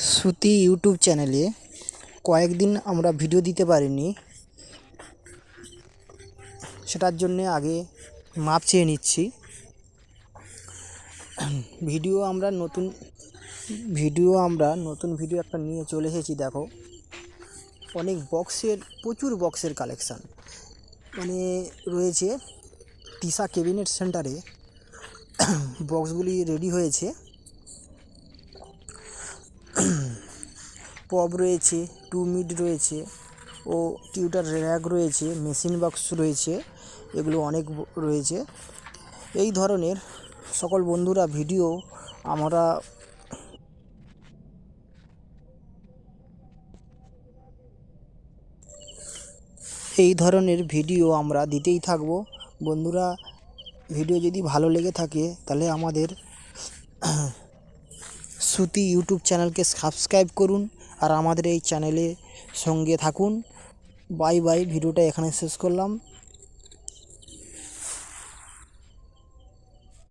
শ্রুতি YouTube চ্যানেলে কয়েকদিন আমরা ভিডিও দিতে পারিনি, সেটার জন্যে আগে মাপ চেয়ে নিচ্ছি। আমরা নতুন ভিডিও একটা নিয়ে চলে এসেছি। দেখো, অনেক প্রচুর বক্সের কালেকশান রয়েছে। তিশা ক্যাবিনেট সেন্টারে বক্সগুলি রেডি হয়েছে। পপ রয়েছে, 2 মিড রয়েছে ও টিউটার র্যাক রয়েছে, মেশিন বক্স রয়েছে, এগুলো অনেক রয়েছে। এই ধরনের সকল বন্ধুরা ভিডিও আমরা দিতেই থাকবো। বন্ধুরা, ভিডিও যদি ভালো লেগে থাকে তাহলে আমাদের শ্রুতি ইউটিউব চ্যানেলকে সাবস্ক্রাইব করুন আর আমাদের এই চ্যানেলে সঙ্গে থাকুন। বাই বাই, ভিডিওটা এখানে শেষ করলাম।